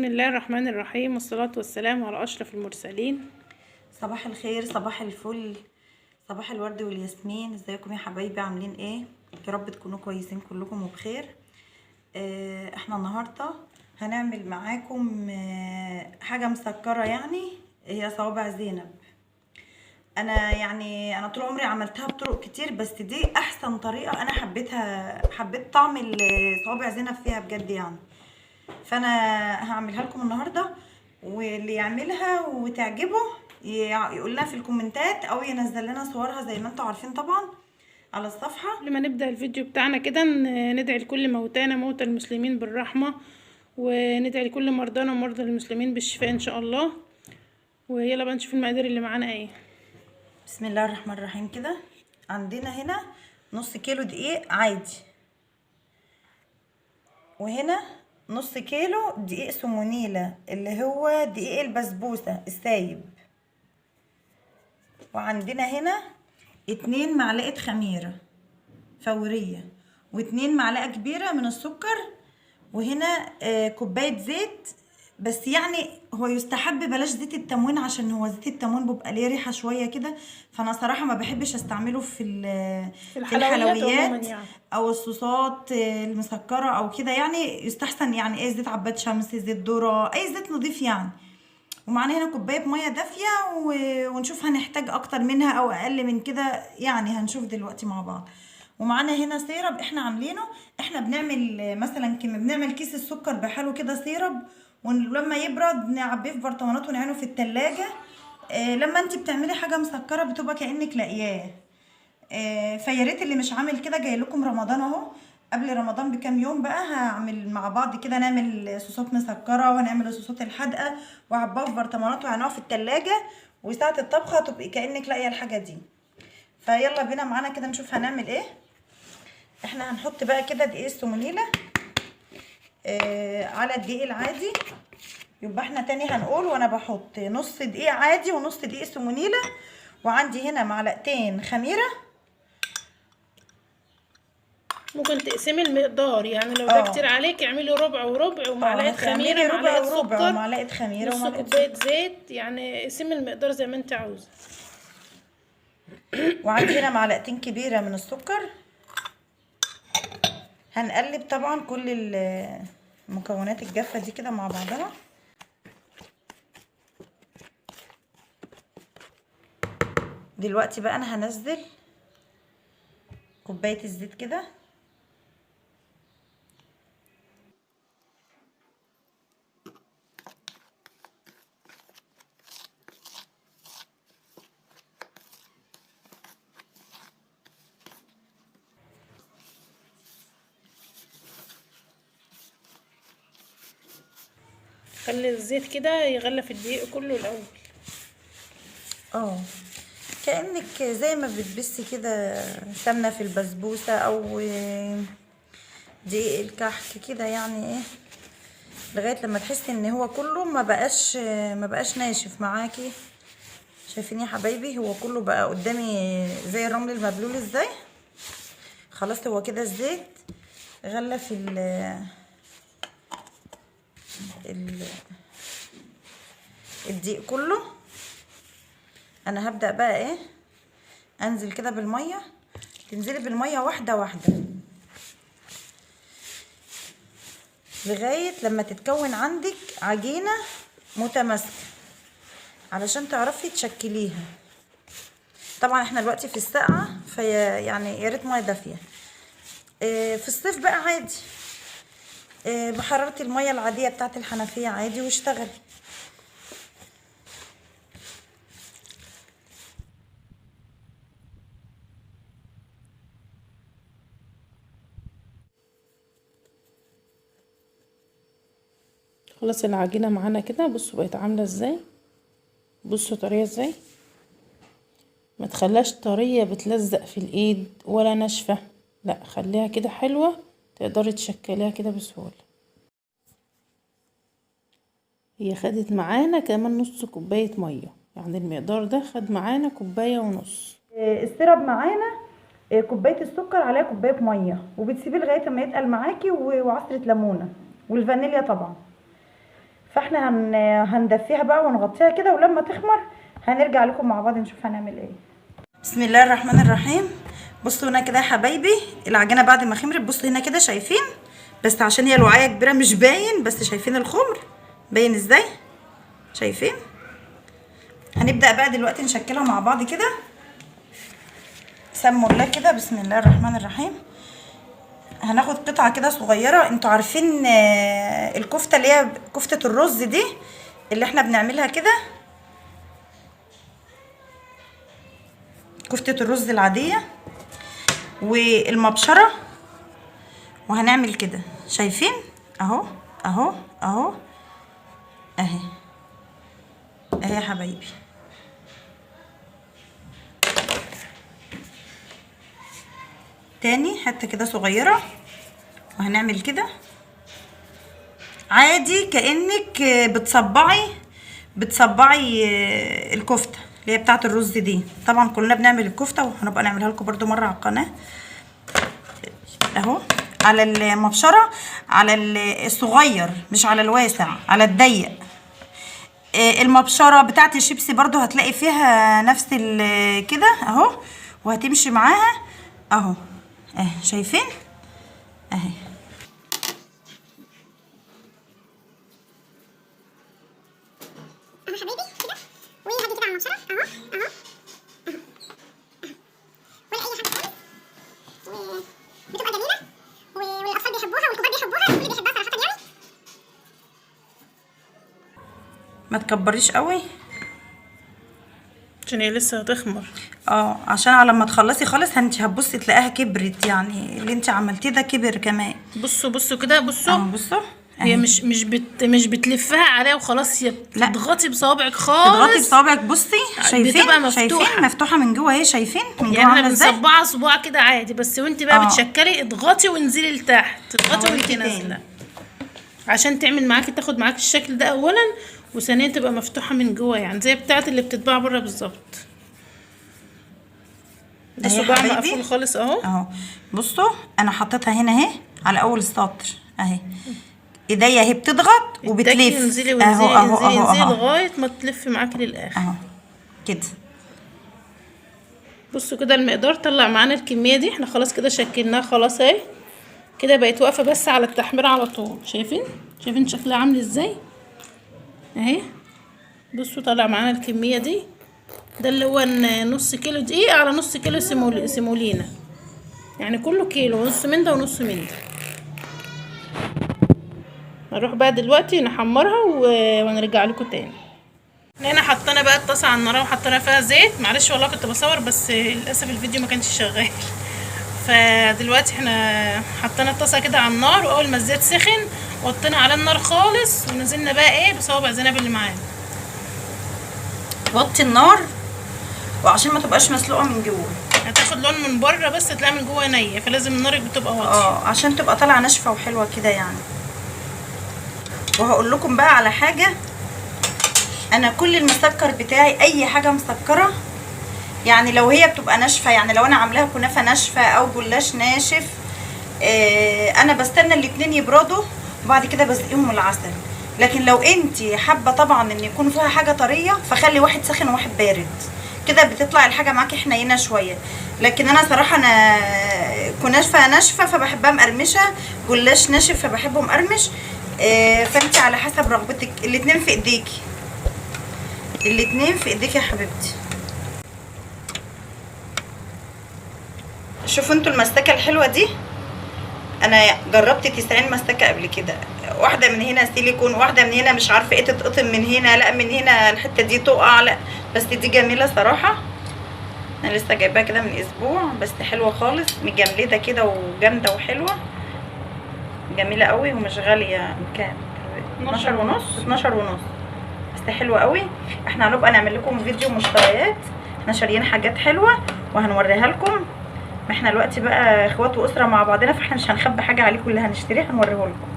بسم الله الرحمن الرحيم، والصلاة والسلام على أشرف المرسلين. صباح الخير، صباح الفل، صباح الورد والياسمين. ازيكم يا حبايبي؟ عاملين ايه؟ يا رب تكونوا كويسين كلكم وبخير. احنا النهارده هنعمل معاكم حاجه مسكره، يعني هي صوابع زينب. انا طول عمري عملتها بطرق كتير، بس دي احسن طريقه انا حبيتها، حبيت طعم صوابع زينب فيها بجد يعني. فانا هعملها لكم النهارده، واللي يعملها وتعجبه يقول لنا في الكومنتات او ينزل لنا صورها زي ما انتم عارفين طبعا على الصفحه. قبل ما نبدأ الفيديو بتاعنا كده ندعي لكل موتانا، موتى المسلمين بالرحمة، وندعي لكل مرضانا ومرضى المسلمين بالشفاء إن شاء الله. ويلا بقى نشوف المقادير اللي معانا ايه. بسم الله الرحمن الرحيم. كده عندنا هنا نص كيلو دقيق عادي، وهنا نص كيلو دقيق سمونيلة اللي هو دقيق البسبوسة السايب، وعندنا هنا 2 معلقة خميرة فورية، و2 معلقة كبيرة من السكر، وهنا كوباية زيت. بس يعني هو يستحب بلاش زيت التموين، عشان هو زيت التموين بيبقى ليه ريحة شوية كده، فانا صراحة ما بحبش استعمله في الحلويات عموما الحلويات يعني. او الصوصات المسكرة او كده. يعني يستحسن يعني اي زيت عباد شمس، زيت ذرة، اي زيت نضيف يعني. ومعانا هنا كوبايه ميه دافيه، ونشوف هنحتاج اكتر منها او اقل من كده، يعني هنشوف دلوقتي مع بعض. ومعانا هنا سيرب احنا عاملينه. احنا بنعمل مثلا بنعمل كيس السكر بحاله كده سيرب، ولما يبرد نعبيه في برطمانات ونعينه في التلاجة. لما انت بتعملي حاجه مسكره بتبقى كانك لاقياه. فيا ريت اللي مش عامل كده، جاي لكم رمضان اهو، قبل رمضان بكام يوم بقى هعمل مع بعض كده، نعمل صوصات مسكره وهنعمل الصوصات الحادقه، وهعباها في برطمانات وهنقعها في التلاجة، وساعه الطبخه تبقي كانك لاقيه الحاجه دي. فيلا بينا معانا كده نشوف هنعمل ايه. احنا هنحط بقى كده دقيق السمونيله على الدقيق العادي. يبقى احنا تاني هنقول، وانا بحط نص دقيق عادي ونص دقيق سمونيله، وعندي هنا معلقتين خميره. ممكن تقسمي المقدار، يعني لو ده كتير عليك اعملي ربع وربع، ومعلقة خميرة، هتعملي ربع معلقة وربع سكر، ومعلقه خميره نص ومعلقه كوباية سكر. زيت، يعني اقسمي المقدار زي ما انت عاوزة. وعندي هنا معلقتين كبيره من السكر. هنقلب طبعا كل المكونات الجافه دي كده مع بعضها. دلوقتي بقى انا هنزل كوبايه الزيت كده، خلي الزيت كده يغلف الدقيق كله الاول. كأنك زي ما بتبسي كده سمنة في البسبوسة او دقيق الكحك كده، يعني ايه، لغاية لما تحسي ان هو كله ما بقاش ناشف معاكي. شايفين يا حبايبي؟ هو كله بقى قدامي زي الرمل المبلول ازاي. خلاص هو كده الزيت غلف ال- الدقيق كله. انا هبدأ بقى ايه، انزل كده بالمية. تنزلي بالمية واحدة واحدة لغاية لما تتكون عندك عجينة متماسكة، علشان تعرفي تشكليها. طبعا احنا دلوقتي في السقعة، في يعني يا ريت مية دافية. في الصيف بقى عادي، بحرارة المية العادية بتاعت الحنفية عادي واشتغلي. خلاص العجينة معانا كده، بصوا بقت عاملة ازاي، بصوا طرية ازاي. ما تخليهاش طرية بتلزق في الايد ولا ناشفة، لا خليها كده حلوة تقدري تشكليها كده بسهولة. هي خدت معانا كمان نص كوباية مية، يعني المقدار ده خد معانا كوباية ونص. السيرب معانا كوبايه السكر عليها كوبايه ميه، وبتسيبيه لغايه ما يتقل معاكي، وعصره ليمونه، والفانيليا طبعا. فاحنا هندفيها بقى ونغطيها كده، ولما تخمر هنرجع لكم مع بعض نشوف هنعمل ايه. بسم الله الرحمن الرحيم. بصوا هنا كده يا حبايبي العجينه بعد ما خمرت. بصوا هنا كده شايفين، بس عشان هي الوعايه كبيره مش باين، بس شايفين الخمر باين ازاي؟ شايفين؟ هنبدا بقى دلوقتي نشكلها مع بعض كده. سموا الله كده، بسم الله الرحمن الرحيم. هناخد قطعه كده صغيره. انتوا عارفين الكفته اللي هي كفته الرز دي اللي احنا بنعملها كده، كفته الرز العاديه والمبشره، وهنعمل كده. شايفين اهو اهو اهو اهي اهي يا حبايبي. تاني حته كده صغيره، وهنعمل كده عادي كأنك بتصبعي الكفته اللي هي بتاعه الرز دي. طبعا كلنا بنعمل الكفته، وهنبقى نعملها لكم برده مره على القناه اهو، على المبشره، على الصغير مش على الواسع، على الضيق. المبشره بتاعه الشيبسي برده هتلاقي فيها نفس كده اهو، وهتمشي معاها اهو اهي. شايفين اهي. اهو حبايبي كده، وهدي كده على المبشره اهو اهو ولا اي حاجه خالص، وبتبقى جميله والاطفال بيحبوها والكبار بيحبوها والكل بيحبها صراحه يعني. ما تكبريش قوي عشان هي لسه هتخمر. عشان على ما تخلصي خالص انت هتبصي تلاقيها كبرت، يعني اللي انت عملتيه ده كبر كمان. بصوا كده، بصوا بصوا هي مش بتلفها عليها وخلاص، هي بتضغطي بصوابعك خالص. تضغطي بصوابعك. بصي شايفين؟ بتبقى مفتوحة. شايفين مفتوحه من جوه اهي. شايفين من جوه يعني احنا عامله ازاي؟ بنصبعها صباع كده عادي، بس وانت بقى بتشكلي اضغطي وانزلي لتحت، اضغطي وانت نازله، عشان تعمل معاكي، تاخد معاكي الشكل ده اولا، وثانيا تبقى مفتوحه من جوه، يعني زي بتاعه اللي بتتباع بره بالظبط. ده صباع مقفول خالص اهو. بصوا انا حطيتها هنا اهي على اول السطر اهي، ايديا اهي بتضغط وبتلف. انزلي انزلي لغايه ما تلف معاكي للاخر اهو كده. بصوا كده المقدار طلع معانا الكميه دي. احنا خلاص كده شكلناها خلاص اهي كده، بقت واقفه بس على التحمير على طول. شايفين شكلها عامل ازاي اهي. بصوا طلع معانا الكميه دي، ده اللي هو نص كيلو دقيق على نص كيلو سيمولينا، يعني كله كيلو، نص من ده ونص من ده. هنروح بقى دلوقتي نحمرها ونرجع لكم تاني. هنا حطينا بقى الطاسه على النار وحطينا فيها زيت. معلش والله كنت بصور بس للاسف الفيديو ما كانش شغال. فدلوقتي احنا حطينا الطاسه كده على النار، واول ما الزيت سخن وطينا على النار خالص، ونزلنا بقى ايه بصوابع زينب اللي معانا. وطي النار وعشان ما تبقاش مسلوقه من جوه، هتاخد لون من بره بس تلاقيها من جوه نيه، فلازم النار بتبقى واطيه عشان تبقى طالعه ناشفه وحلوه كده يعني. وهقول لكم بقى على حاجه، انا كل المسكر بتاعي اي حاجه مسكره، يعني لو هي بتبقى ناشفه، يعني لو انا عاملاها كنافه ناشفه او جلاش ناشف، انا بستنى الاتنين يبردوا وبعد كده بسقيهم العسل. لكن لو انت حابه طبعا ان يكون فيها حاجه طريه، فخلي واحد ساخن وواحد بارد، كده بتطلع الحاجه معاكي حنينه شويه. لكن انا صراحه انا كنافه ناشفه فبحبها مقرمشه، جلاش ناشف فبحبه مقرمش. فانت على حسب رغبتك، الاتنين في ايديكي، الاتنين في ايديكي يا حبيبتي. شوفوا انتوا المستكه الحلوه دي، انا جربت 90 مستكه قبل كده، واحده من هنا سيليكون، واحده من هنا مش عارفه ايه تتقطم من هنا، لا من هنا الحته دي تقع، لا بس دي جميله صراحه. انا لسه جايباها كده من اسبوع، بس حلوه خالص، مجملده كده وجامده وحلوه، جميله قوي ومش غاليه. كام؟ 12 ونص 12 ونص، بس حلوه قوي. احنا هنبقى نعمل لكم فيديو مشتريات، احنا شاريين حاجات حلوه وهنوريها لكم. ما احنا دلوقتي بقى اخوات واسره مع بعضنا، فاحنا مش هنخبي حاجه عليكم، اللي هنشتريه هنوريه لكم.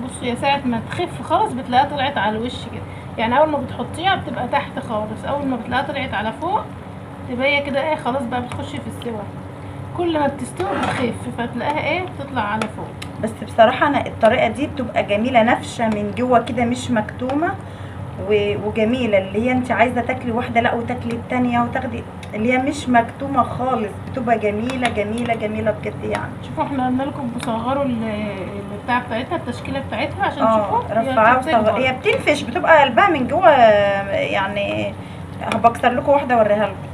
بصوا يا ساعه ما تخف خالص بتلاقيها طلعت على الوش كده، يعني اول ما بتحطيها بتبقى تحت خالص، اول ما بتلاقيها طلعت على فوق تبقى هي كده ايه خلاص بقى بتخش في السوا. كل ما بتستوي بتخف فتلاقيها ايه بتطلع على فوق. بس بصراحه انا الطريقه دي بتبقى جميله، نافشه من جوه كده مش مكتومه وجميله، اللي هي انت عايزه تاكلي واحده لا وتاكلي التانيه وتاخدي، اللي هي مش مكتومه خالص، بتبقى جميله جميله جميله بجد يعني. شوفوا احنا قلنا لكم بصغروا البتاع بتاعتها، التشكيله بتاعتها عشان تشوفوا رفعها وصغر، هي بتنفش، بتبقى قلبها من جوه يعني. هبكسر لكم واحده اوريها لكم،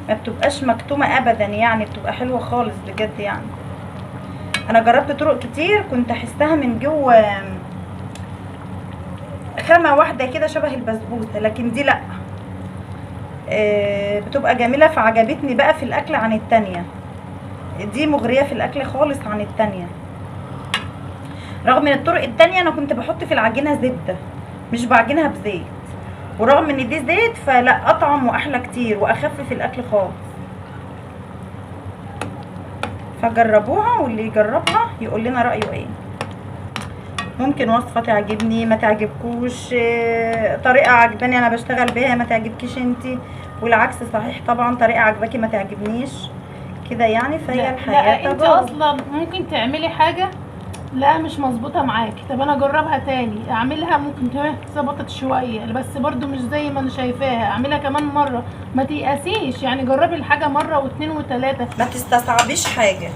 ما بتبقاش مكتومه ابدا يعني، بتبقى حلوه خالص بجد يعني. انا جربت طرق كتير كنت احسها من جوه خامه واحده كده شبه البسبوسه، لكن دي لا، بتبقى جميله، فعجبتني بقى في الاكل عن التانية. دي مغريه في الاكل خالص عن التانية، رغم ان الطرق التانية انا كنت بحط في العجينه زبده مش بعجنها بزيت، ورغم ان دي زيت فلا اطعم واحلى كتير واخف في الاكل خالص. فجربوها، واللي يجربها يقول لنا رايه ايه. ممكن وصفه تعجبني ما تعجبكوش، طريقه عجباني انا بشتغل بيها ما تعجبكيش انتي، والعكس صحيح طبعا، طريقه عجباكي ما تعجبنيش كده يعني. فهي الحياه لا انت اصلا ممكن تعملي حاجه لا مش مظبوطه معاكي، طب انا اجربها تاني اعملها، ممكن تبقى ظبطت شويه بس برضو مش زي ما انا شايفاها، اعملها كمان مره، ما تيأسيش يعني، جربي الحاجه مره واثنين وثلاثه، ما تستصعبيش حاجه.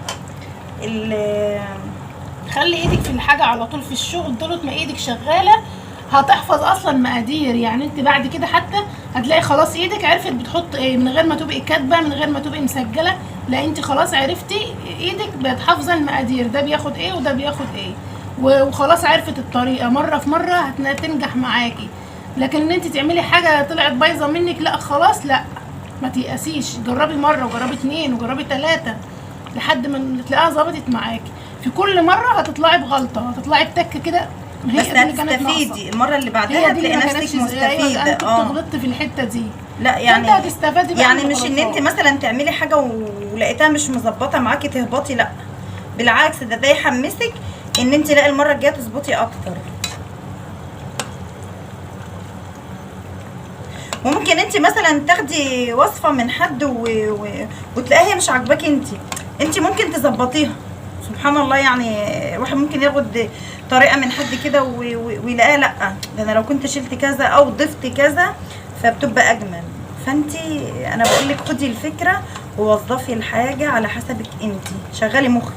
خلي ايدك في الحاجه على طول في الشغل، طول ما ايدك شغاله هتحفظ اصلا مقادير يعني. انت بعد كده حتى هتلاقي خلاص ايدك عرفت بتحط ايه من غير ما تبقي كاتبه، من غير ما تبقي مسجله، لا انت خلاص عرفتي، ايدك بقت حافظه المقادير، ده بياخد ايه وده بياخد ايه، وخلاص عرفت الطريقه، مره في مره هتنجح معاكي. لكن ان انت تعملي حاجه طلعت بايظه منك لا خلاص لا، ما تيأسيش، جربي مره وجربي اتنين وجربي تلاته لحد ما تلاقيها ظبطت معاكي. في كل مره هتطلعي بغلطه، هتطلعي بتكه كده، بس هتستفيدي المره اللي بعدها هتلاقي نفسك مستفيده. انا كنت غلطت في الحته دي، لا يعني هتستفادي بقى يعني مش ان انت مثلا تعملي حاجه ولقيتها مش مظبطه معاكي تهبطي، لا بالعكس، ده يحمسك ان انت لا المره الجايه تظبطي اكتر. وممكن انت مثلا تاخدي وصفه من حد وتلاقيها مش عاجباكي، انت ممكن تظبطيها، سبحان الله يعني. واحد ممكن ياخد طريقه من حد كده ويلاقيها لا ده انا لو كنت شلت كذا او ضفت كذا فبتبقى اجمل. فانتي انا بقول لك خدي الفكره ووظفي الحاجه على حسبك انتي، شغلي مخك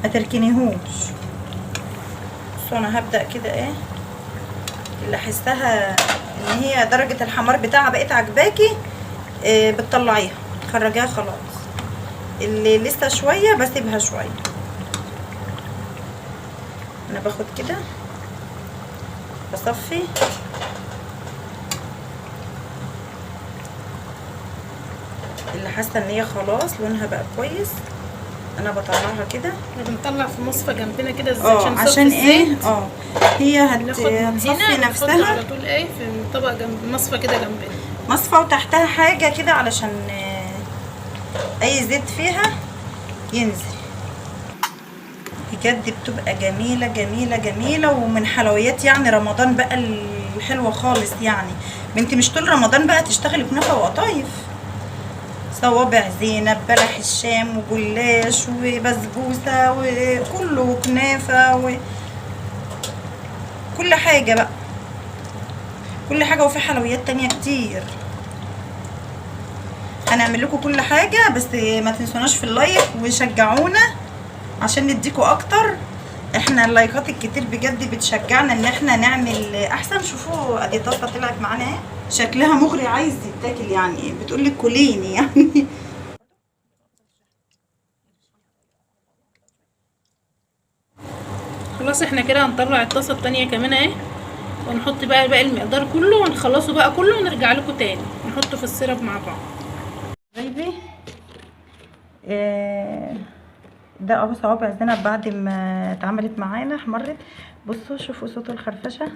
ما تركنيهوش. بصوا انا هبدا كده ايه اللي احسها ان هي درجه الحمار بتاعها بقت عجباكي، بتطلعيها تخرجيها خلاص. اللي لسه شويه بسيبها شويه. انا باخد كده بصفي، اللي حاسه ان هي خلاص لونها بقى كويس انا بطلعها كده. بنطلع في مصفى جنبنا كده عشان ايه هي هتصفي نفسها على طول ايه في طبق جنب مصفى كده جنبنا، مصفى وتحتها حاجه كده علشان اي زيت فيها ينزل. بجد بتبقى جميله جميله جميله، ومن حلويات يعني رمضان بقى الحلوه خالص يعني. بنتي مش طول رمضان بقى تشتغلي كنافه وقطايف، صوابع زينب، بلح الشام وجلاش وبسبوسه وكله كنافه وكل حاجه بقى، كل حاجه. وفي حلويات تانية كتير هنعمل لكم كل حاجه، بس ما تنسوناش في اللايك وشجعونا عشان نديكوا اكتر. احنا اللايكات الكتير بجد بتشجعنا ان احنا نعمل احسن. شوفوا ادي طاسه طلعت معانا اهي، شكلها مغري عايز يتاكل يعني، بتقول لك كليني يعني. خلاص احنا كده هنطلع الطاسه التانية كمان اهي، ونحط بقى باقي المقدار كله ونخلصه بقى كله ونرجع لكم تاني نحطه في السيرب مع بعض. حبايبي ده اهو صوابع زينب بعد ما اتعملت معانا احمرت. بصوا شوفوا صوت الخرفشه،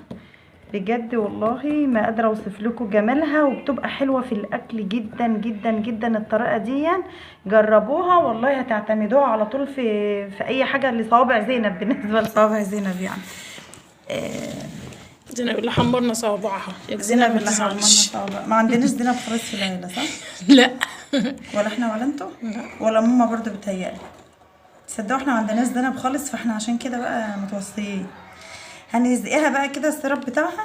بجد والله ما قادره اوصف لكم جمالها، وبتبقى حلوه في الاكل جدا جدا جدا. الطريقه دي جربوها والله هتعتمدوها على طول في اي حاجه لصوابع زينب. بالنسبه لصوابع زينب يعني زينب اللي حمرنا صوابعها، زينب اللي حمرنا صوابعها. ما عندناش زينب خالص في العيله صح؟ لا ولا احنا ولا انتوا ولا ماما برضو بتهيألي تصدقوا احنا ما عندناش ذنب خالص، فاحنا عشان كده بقى متوصيين. هنزقها بقى كده السراب بتاعها.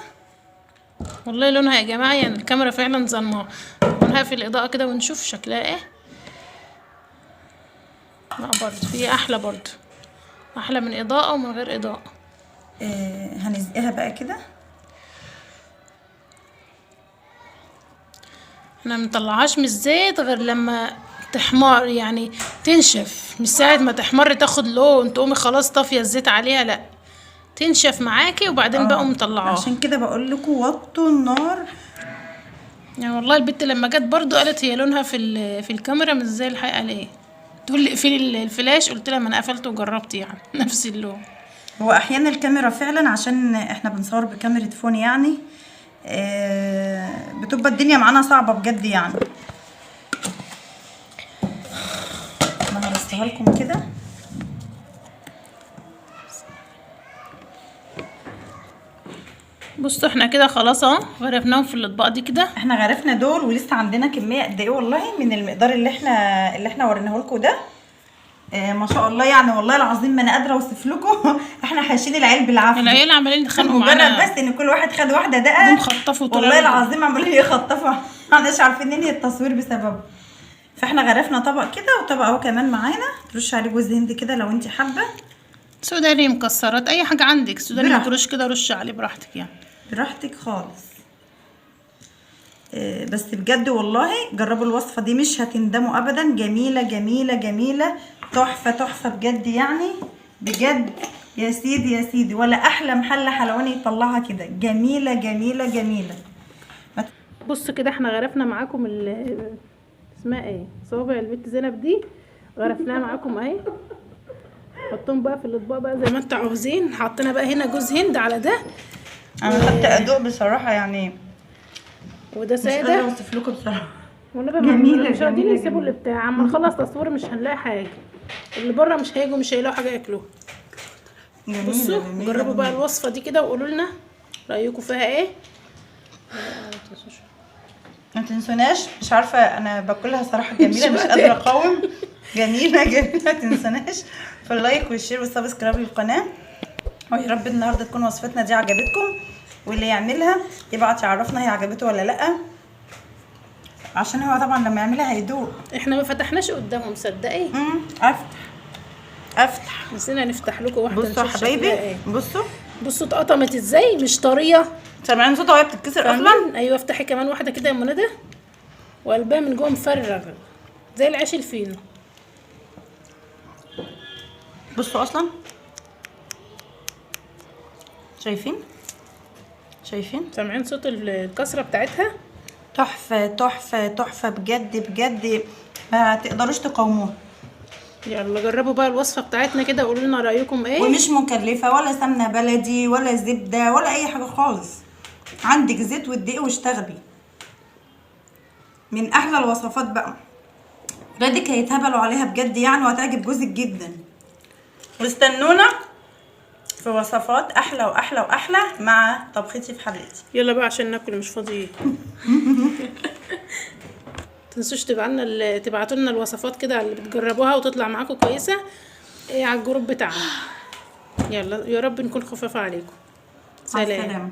والله لونها يا جماعة يعني الكاميرا فعلا ظلمها. لونها في الإضاءة كده ونشوف شكلها ايه. لا برضه هي أحلى، برضه أحلى من إضاءة ومن غير إضاءة. هنزقها بقى كده. احنا منطلعهاش من الزيت غير لما تحمر، يعني تنشف. مش ساعة ما تحمر تاخد لون تقومي خلاص طافية الزيت عليها، لا، تنشف معاكي وبعدين بقوا مطلعاها. عشان كده بقول لكم وطوا النار. يعني والله البت لما جت برضو قالت هي لونها في الكاميرا مش زي الحقيقة. ليه تقول لي اقفلي الفلاش؟ قلت لها ما انا قفلت وجربت يعني نفس اللون. هو احيانا الكاميرا فعلا عشان احنا بنصور بكاميرا فون يعني بتبقى الدنيا معانا صعبة بجد يعني. انا هرصها لكم كده. بصوا احنا كده خلاص اهو غرفناهم في الاطباق دي كده. احنا غرفنا دول ولسه عندنا كمية قد ايه والله من المقدار اللي احنا وريناه لكم ده. ما شاء الله يعني، والله العظيم ما انا قادره اوصف لكم. احنا حاشين العيال بالعافيه. العيال عمالين يتخانقوا مجرد معانا، بس ان كل واحد خد واحده دقه خطفوا والله العظيم عمالين يخطفوا. مش عارفين ننهي التصوير بسببه. فاحنا غرفنا طبق كده وطبق اهو كمان معانا. ترش عليه جوز هند كده لو انت حابه. سوداني، مكسرات، اي حاجه عندك. سوداني براحتك. مجروش كده رش عليه براحتك يعني. براحتك خالص. بس بجد والله جربوا الوصفه دي مش هتندموا ابدا. جميله جميله جميله، تحفه تحفه بجد يعني. بجد يا سيدي يا سيدي، ولا احلى محل حلواني يطلعها كده. جميله جميله جميله. بصوا كده احنا غرفنا معاكم اسمها ايه، صوابع البت زينب دي، غرفناها معاكم اهي. حطهم بقى في الاطباق بقى زي ما انتوا عاوزين. حطينا بقى هنا جوز هند على ده. انا خدت ادوق بصراحه يعني، وده مش قادره ساده. اوصف لكم بصراحه. جميله مش راضيين يسيبوا اللي بتاع. اما نخلص تصوير مش هنلاقي حاجه. اللي بره مش هيجوا، مش هيلاقوا حاجه ياكلوها. بصوا جربوا بقى الوصفه دي كده وقولوا لنا رايكم فيها ايه. ما تنسوناش، مش عارفه انا باكلها صراحه جميله مش قادره اقاوم. جميله جميله. ما تنسوناش في اللايك والشير والسبسكرايب للقناه. ويا رب النهارده تكون وصفتنا دي عجبتكم، واللي يعملها يبعت يعرفنا هي عجبته ولا لا، عشان هو طبعا لما يعملها هيدوق. احنا ما فتحناش قدامهم صدقي. افتح نسينا نفتح لكم واحده. بصوا يا حبايبي، بصوا اتقطمت ازاي، مش طريه. سامعين صوتها وهي بتتكسر اصلا. ايوه افتحي كمان واحده كده يا منى، وقلبها من جوه مفرغ زي العيش الفينو. بصوا اصلا شايفين سامعين صوت الكسره بتاعتها؟ تحفه تحفه تحفه بجد بجد، ما تقدروش تقاوموها. يلا جربوا بقى الوصفه بتاعتنا كده وقولوا لنا رايكم ايه. ومش مكلفه ولا سمنه بلدي ولا زبده ولا اي حاجه خالص. عندك زيت والدقيق واشتغلي. من احلى الوصفات بقى. ولادك هيتهبلوا عليها بجد يعني، وهتعجب جوزك جدا. واستنونا في وصفات احلى واحلى واحلى مع طبختي في حلتي. يلا بقى عشان ناكل مش فاضيين. تنسوش تبعتوا لنا الوصفات كده اللي بتجربوها وتطلع معاكم كويسه على الجروب بتاعنا. يلا يا رب نكون خفاف عليكم. سلام.